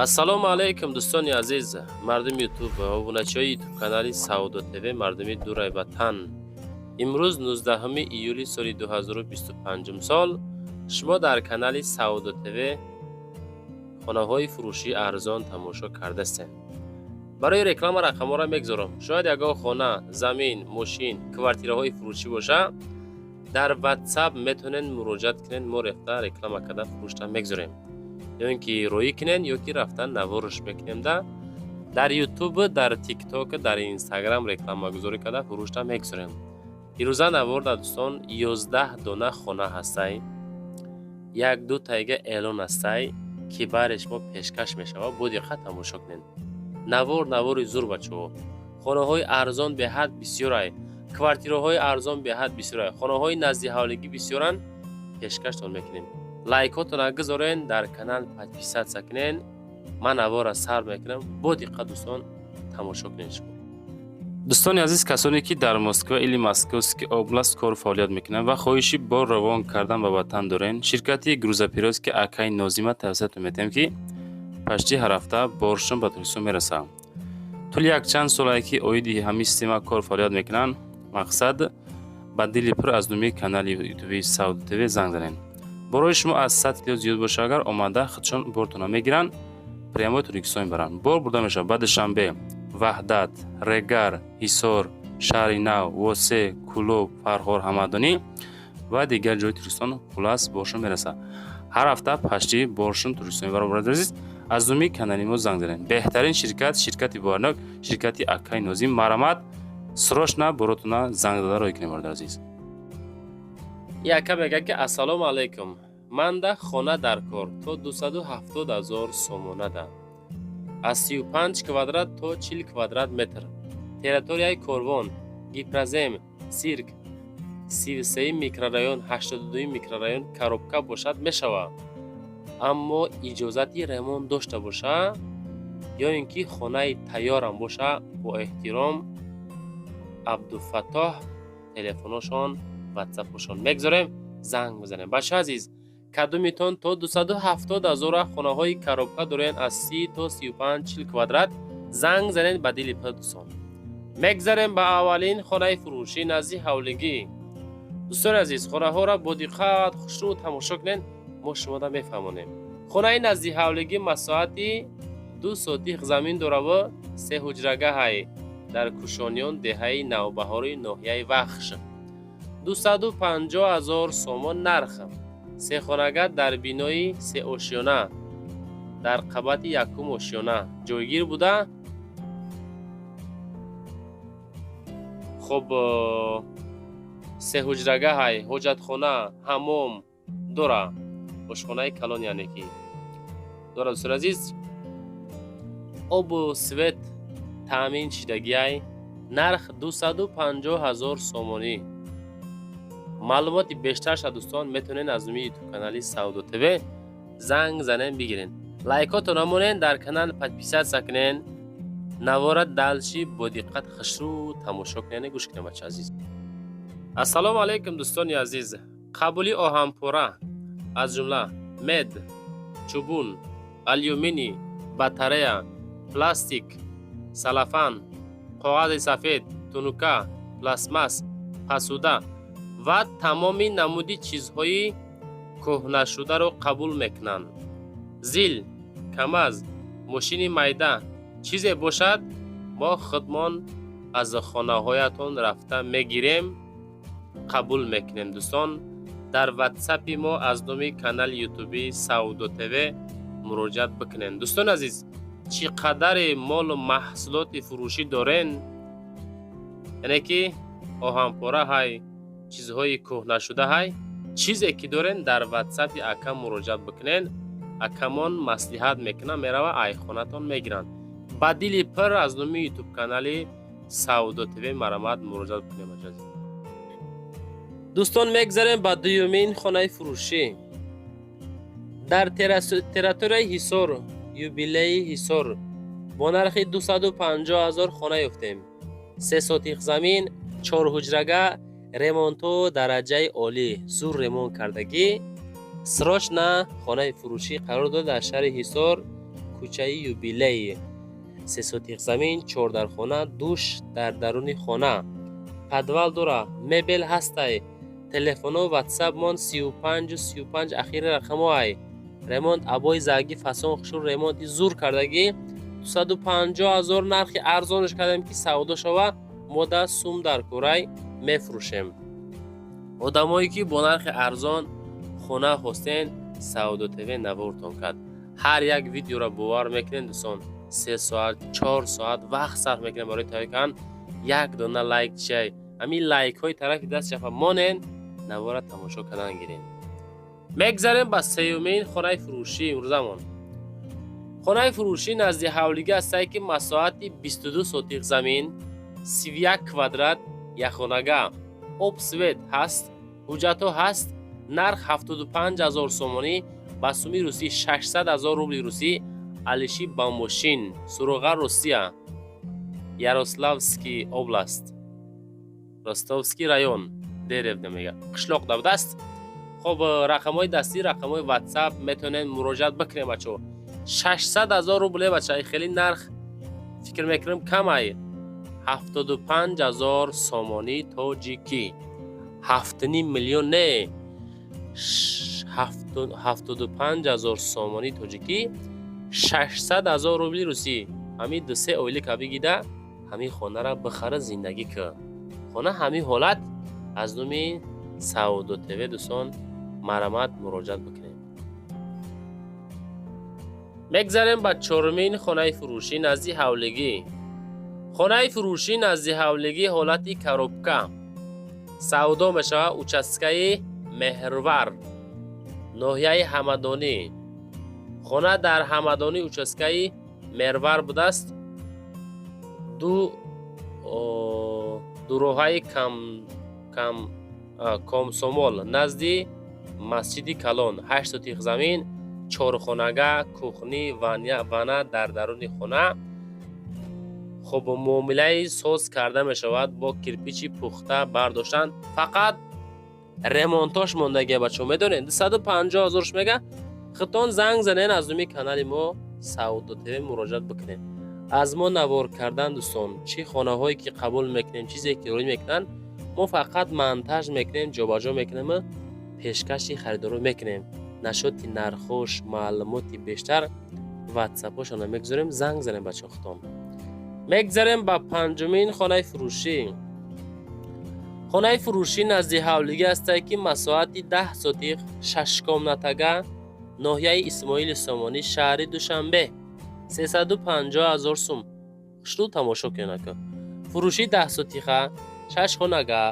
ассалому алайкум дӯстони азиз, мардуми ютуб ва обуначиҳои ютуб канали Саудо ТВ, мардуми дурай ватан. имрӯз 19 июли соли 2025 сол шумо дар канали Саудо ТВ хонаҳои фурӯшии арзон тамошо кардастед. барои реклама рақамҳоро мегзорам. шояд ягон хона, замин, мошин, квартираҳои фурӯшӣ боша, дар WhatsApp метонен муроҷиат кунен, мо рефта реклама карда фурӯшта мегзорем. ё ин ки роӣ кунен, ё ки рафтан навориш мекунемда дар YouTube, дар TikTok, дар Instagram рекламагузорӣ карда фурӯшта мегзорем. ирӯза наворда дӯстон 11 дона хона ҳастай, 1-2 тайга эълон ҳастай ки бари шумо пешкаш мешава. бо диққат тамошо кунед. навори зур бачаҳо. хонаҳои арзон беҳад бисёрай, квартираҳои арзон беҳад бисёрай, хонаҳои назди ҳавлигӣ бисёран, пешкаштон мекунем. лайкотона гузорен, дар канал подписатсия кунен. ман навора сар мекунам. бо диққат дӯстон тамошо кунед. шумо дӯстони азиз, касоне ки дар Москва или Московский област кор фаъолият мекунанд ва хоҳиши бор равон кардан ба ватан дорен, ширкати грузоперевозки Акай Нозима тавсиятон метем ки пашти ҳар ҳафта боршон ба Туркистон мерасад. тӯли якчанд солае ки оиди ҳамин система кор фаъолият мекунанд. мақсад ба дили пур аз номи канали ютуби Саудо ТВ занг занед. борои шумо аз 100 миллион зиёд боша, агар омада худшон бортона мегиранд, прямо Туркистон мебаранд. бор бурда мешавад ба Душанбе, Ваҳдат, Регар, Ҳисор, Шаҳри Нав, Восе, Кулоб, Фарҳор Ҳамадонӣ ва дигар ҷои Туркистон хулас боршон мерасад. ҳар ҳафта пашти боршон Туркистон мебарад. азиз, аз номи канали мо занг занед. беҳтарин ширкат, ширкати боярнок, ширкати Акай Нозим. марамат срочно боротона занг дада роҳӣ кунед. мурод азиз, яка мега ки ассалому алайкум, манда хона дар кор то 270 000 сомонада, аз 35 квадрат то 40 квадрат метр, территорияи корвон, гипразем, сирк, 33 микрорайон, 82 микрорайон коробка бошад мешава, аммо иҷозати ремонт дошта боша ё ин ки хонаи тайёрам боша. бо эҳтиром, Абдуфаттоҳ. телефоношон, ватсапошон мегзорем, занг бизанем. бача азиз, кадумитон то 270 000 хонаҳои коробка дорен аз 30 то 35-40 квадрат, занг занед ба дили пурдусон. мегзарем ба аввалин хонаи фурӯшӣ назди ҳавлигӣ. дӯстони азиз, хонаҳоро бо диққат хушрӯ тамошо кунед, мо шумода мефаҳмонем. хонаи назди ҳавлигӣ масоҳати 2 сотих замин дораву 3 ҳуҷрагаҳай дар Кушониён, деҳаи Навбаҳорӣ, ноҳияи Вахш. 250 000 сомон нарх. сехонага дар бинои 3 ошёна дар қабати 1 ошёна ҷойгир буда. хуб, 3 ҳуҷрагаҳай, ҳоҷатхона, ҳаммом дора, ошхонаи калон яъне ки дора. дӯстони азиз, обу свет таъмин шидагиай, нарх 250 000 сомонӣ. маълумоти бештарша дӯстон метавонен аз номи ютуб канали Саудо ТВ занг занен бигирен. лайкотона монен, дар канал подписатсия кунен, навора далши бо диққат хушрӯ тамошо кунен. гӯш кунед бача азиз. ассалому алайкум дӯстони азиз, қабули оҳанпора аз ҷумла мед, чӯбун, алюминий, батарея, пластик, салафан, коғази сафед, тунука, пластмас, пасуда ва тамоми намуди чизҳои кӯҳнашударо қабул мекунанд. зил, камаз, мошини майда, чизе бошад, мо худмон аз хонаҳоятон рафта мегирем, қабул мекунем. дӯстон, дар ватсапи мо аз номи канали ютуби Саудо ТВ муроҷиат бикунен. дӯстони азиз, чӣ қадари молу маҳсулоти фурӯшӣ дорен, яъне ки оҳанпора ҳай, чизҳои кӯҳнашуда ҳай, чизе ки дорен, дар ватсапи акам муроҷиат бикунен. акамон маслиҳат мекунанд, мерава айхонатон мегиранд. ба дили пир аз номи ютуб канали Саудо ТВ марамат муроҷиат бикунем. дӯстон, мегзарем ба дуюмин хонаи фурӯшӣ дар территорияи Ҳисор, юбилеи Ҳисор, бо нархи 250 000 хона ёфтем. 3 сотих замин, 4 ҳуҷрага, ремонту дараҷаи олӣ, зур ремонт кардагӣ. срочно хонаи фурӯшӣ қарор дорад дар шаҳри Ҳисор, کوچه یوبیلی 3 سوتیق زمین 4 در خانه دوش در درون خانه پدوال داره مبل هسته تلفن و واتساپ من 35 اخیر رقم های ремонт абои заги фасон хушур ремонти зур кардагӣ 250,000 нархи арзонаш кардем ки савдо шава мо 10 сум дар курай мефурӯшем. одамое ки бо нархи арзон хона хостен Саудо ТВ навортон кард. ҳар як видеоро бовар мекунем дӯстон 3 соат 4 соат вақт сарф мекунем барои таҳиёи кардан як дона лайк чай ҳамин лайкҳои тарафи даст шафа монен навора тамошо кардан гирем. мегзарем ба сеюмин хонаи фурӯшӣ имрӯзамон. хонаи фурӯшӣ назди ҳавлиги астае ки масоати 22 сотиқ замин 31 квадрат якхонага обсвет ҳаст ҳуҷҷатҳо ҳаст нарх 75,000 сомонӣ ба суми русӣ 600,000 рубли русӣ алиши бамошин суруға Русия Ярославский област Ростовский район Дерев намега қишлоқ давдаст. خب رقم‌های دستی رقم‌های واتساپ میتونن مراجعه بکنیم بچه‌ها 600,000 روبل بچه‌ها خیلی نرخ فکر میکنم کم ای 75,000 سومانی تاجیکی 7.5 میلیون نه 75,000 سومانی تاجیکی 600,000 روبل روسی همین دو سه اویلی که بگیده همین خانه را بخره زندگی که خانه همین حالت از نومی سعودو تیوی دوستان مرامت مراجعت بکنیم. مگذاریم با چهارمین خانه فروشی نزدی حولگی. خانه فروشی نزدی حولگی حالتی کاروبکا سعودو میشه اوچسکه مهرور ناحیه همدانی. خانه در همدانی اوچسکه مهرور بوده است. دو روهای کامسومول نزدی مسجد کلان 8 تیخ زمین 4 خانگاه کوخنی وانه در درون خانه. خب معامله ساز کرده می شود با کرپیچی پخته برداشتن فقط ремонтош мондагӣ бачо медонед 250,000 мега хитон занг занен аз думи канали мо Саудо ТВ муроҷиат бикунед. аз мо навор кардан дӯстон чӣ хонаҳое ки қабул мекунем чизе ки рӯй мекунанд мо фақат монтаж мекунем ҷобаҷо мекунем пешкаши харидорӣ мекунем нашоти нархош маълумоти бештар ватсапошона мегузорем занг занем бачо хитон. мегзарем ба панҷумин хонаи фурӯшӣ. хонаи фурӯшӣ назди ҳавлигӣ астае ки масоати 10 сотиқ 6 комнатага ноҳияи Исмоили Сомонӣ шаҳри Душанбе 350,000 сум. хушрӯ тамошо кунед. фурӯшӣ 10 сотиқа 6 хонага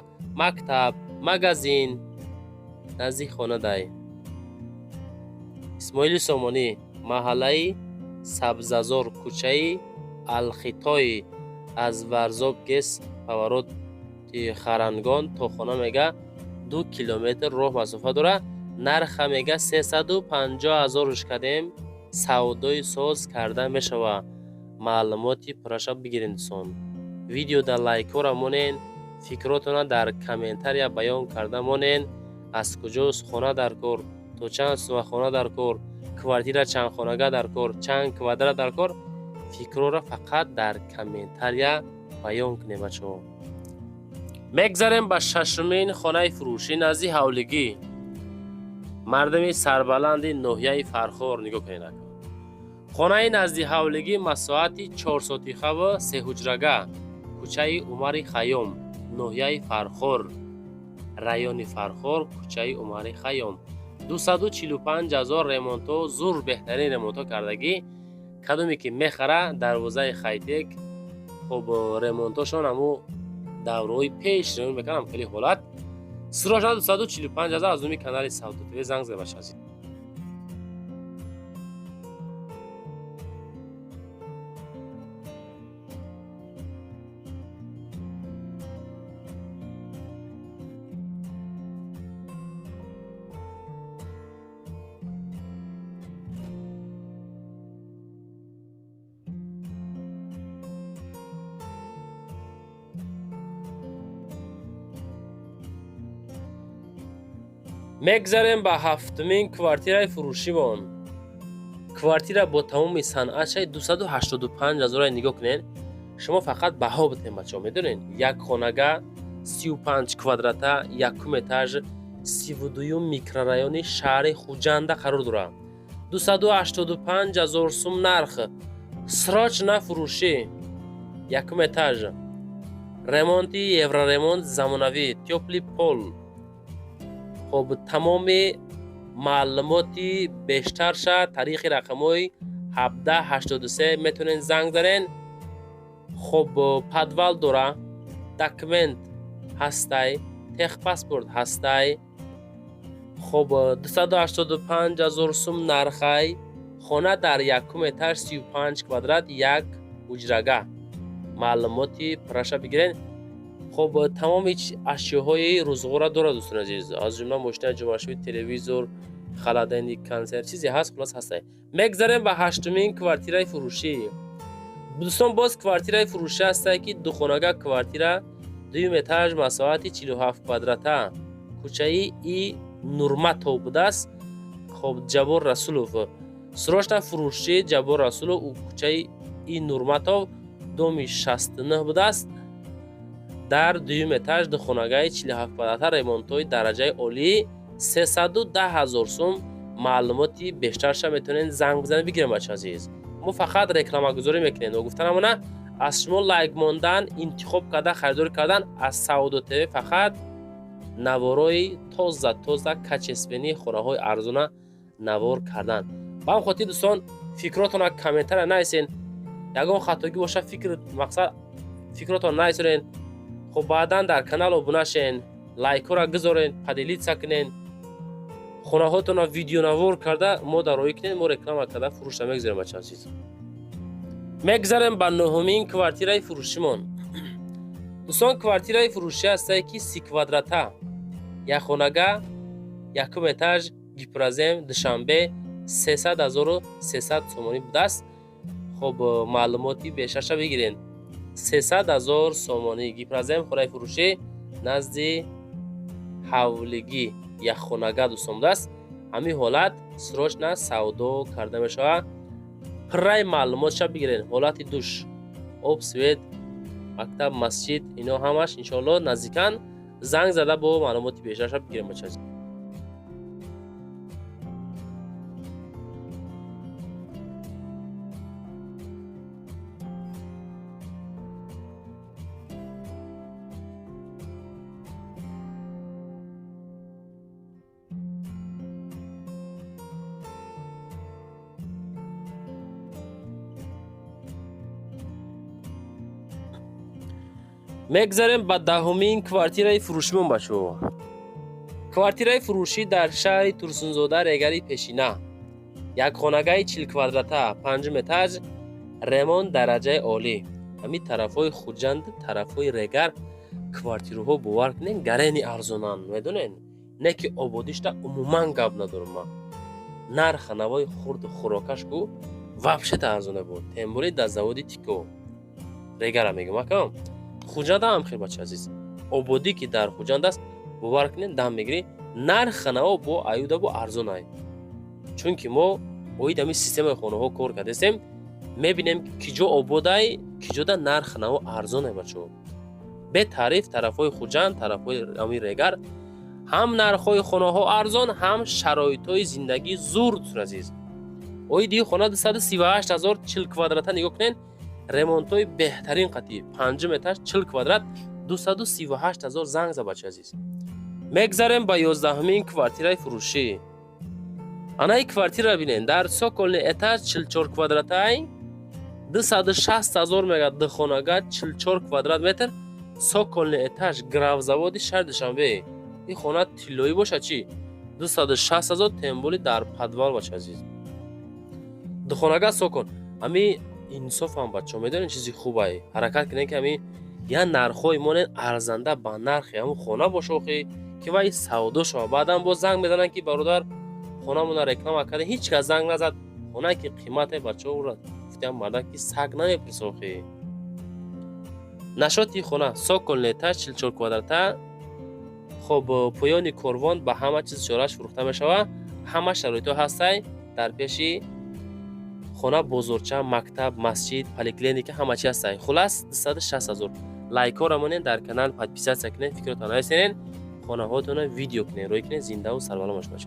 мактаб магазин наздик хона дай Исмоили Сомонӣ маҳаллаи Сабзазор кӯчаи Алхитои аз Варзоб гес паворот харангон то хона мега 2 километр роҳ масофа дора. нарха мега 350,000 кадем савдои соз карда мешава. маълумоти пураша бигирин сон. видео дар лайкора монен фикротона дар комментария баён карда монен. аз куҷост хона дар кор то чанд сума хона дар кор квартира чанд хонага дар кор чанд квадрат дар кор фикрора фақат дар комментария баён кунед бачаҳо. мегзарем ба шашумин хонаи фурӯшӣ назди ҳавлигӣ. мардами сарбаланди ноҳияи Фархор нигоҳ кунед. хонаи назди ҳавлигӣ масоати 4 сотиқаву 3 ҳуҷрага кӯчаи Умари Хайём ноҳияи Фархор райони Фархор кӯчаи Умари Хайём 245,000 ремонто зур беҳтарин ремонто кардагӣ кадоме ки мехара дарвозаи хайтек. хоб ремонтошон ҳаму давраҳои пеш ремонт мекардам хеле ҳолат сироша 245,000 аз думи канали Саудо ТВ занг зада баша. мегзарем ба ҳафтумин квартираи фурӯшимон. квартира бо тамоми санъатшай 285,000 нигоҳ кунед. шумо фақат баҳо битем бачаҳо. медонед як хонага 35 квадрата, якум этаж, 32 микрорайони шаҳри Хуҷанда қарор дорад. 285,000 сум нарх. срочна фурӯшӣ. якум этаж, ремонти евроремонт замонавӣ, тёпли пол. хоб тамоми маълумоти бештарша тариқи рақамҳои 1783 метавонед занг занед. хоб подвал дора, документ ҳастай, техпаспорт ҳастай. хоб 285,000 сум нархай. хона дар якум этаж 35 квадрат, як ҳуҷрага. маълумоти праша бигиред. хоб тамоми ашёҳои рӯзғора дорад дӯстон азиз. аз ҷумла мошини ҷомашӯи, телевизор, халадайник, консерв чизе ҳаст, хулос ҳастай. мегзарем ба ҳаштумин квартираи фурӯшӣ. дӯстон боз квартираи фурӯшӣ ҳастай ки духонага квартира, дуюм этаж, масоҳати 47 квадрата, кӯчаи И Нурматов будааст. хоб Ҷабор Расулов. срочна фурӯшӣ Ҷабор Расулов, кӯчаи И Нурматов, доми 69 будааст. дар дуюм этаж духонагаи 47 квадрата, ремонтҳои дараҷаи олӣ, 310,000 сум. маълумоти бештарша метавонед занг бизанед бигирем бача азиз. мо фақат рекламагузорӣ мекунем. гуфтанамона аз шумо лайк мондан, интихоб кардан, харидорӣ кардан аз Саудо ТВ фақат наворои тоза качествении хонаҳои арзона навор кардан. ба ҳам хотир дӯстон фикротона комментария нависен. ягон хатогӣ боша мақсад фикротон нависонен. хоб баъдан дар канал обуна шен, лайкҳоро гузорен, падилитса кунен, хонаҳоятонро видеонавор карда модароӣ кунед. мо реклама карда фурӯшда мегзарем бача азиз. мегзарем ба нӯҳумин квартираи фурӯшимон. дӯстон квартираи фурӯшӣ ҳастае ки 30 квадрата, як хонага, якум этаж, гипразем, душанбе, 300,300 сомонӣ будааст. хоб маълумоти бештарша бигирен. 300,000 сомонӣ гипразем, хонаи фурӯшӣ назди ҳавлигӣ, як хонага дӯстон будааст. ҳамин ҳолат срочна савдо карда мешавад. пурраи маълумотша бигирен. ҳолати душ, об, свет, мактаб, масҷид, ино ҳамаш иншоалло наздикан. занг зада бо маълумоти бештарша бигирем бача. мегзарем ба даҳумин квартираи фурӯшимон бачо. квартираи фурӯшӣ дар шаҳри Турсунзода, Регари Пешина, як хонагаи 40 квадрата, панҷум этаж, ремонт дараҷаи олӣ. ҳамин тарафҳои Хуҷанд, тарафҳои Регар квартираҳо бовар кунед гарени арзонанд. медонед не ки ободишта умуман гап надорам. нарха навои хурду хӯрокашку вабшета арзона буд. тем более дар заводи Тико Регара мегум акам. Хуҷанд ҳам хел бача азиз. ободӣ ки дар Хуҷанд аст бовар кунед дам мегирӣ. нарханаво бо аюда бо арзонай. чунки мо оид ҳамин системаи хонаҳо кор кардастем. мебинем киҷо ободай, киҷода нарханаво арзонай бачо. бе таъриф тарафҳои Хуҷанд, тарафҳои ҳамин Регар ҳам нархҳои хонаҳо арзон, ҳам шароитҳои зиндагӣ зур дӯстон азиз. оиди хона 238,000 40 квадрата нигоҳ кунед. ремонтҳои беҳтарин қатъи, панҷум этаж, 40 квадрат, 238,000 занг за бача азиз. мегзарем ба 11-умин квартираи фурӯшӣ. анаи квартира бинен дар соколни этаж 44 квадратай, 260,000 мега духонага, 44 квадрат метр, соколни этаж, гравзаводи шаҳри Душанбе. ин хона тиллоӣ боша чи 260,000 темболи дар подвал бача азиз. духонага сокол. ами инсофам бачо, медонед чизи хубай. ҳаракат кунед ки ами я нархҳои монен арзанда ба нархи ҳамун хона бошохи ки вай савдо шава. баъдан боз занг медананд ки бародар хонамона реклама карда. ҳеҷ кас занг назад. хонае ки қимате бачо гуфтам марда ки саг намепурсохи. нашоти хона соколни этаж 44 квадрата. хоб поёни корвон ба ҳама чиз чораш фурӯхта мешавад. ҳама шароитҳо ҳастай дар пеши خانه، بازارچه، مکتب، مسجد، پلیکلینیک همه چی هست. خلاص 260,000 لایک ها را مونین، در کانال پادپیسات کنین، فکرتان هستین خانه هاتون ویدیو کنین، روی کنین، زنده و سربلند باشه.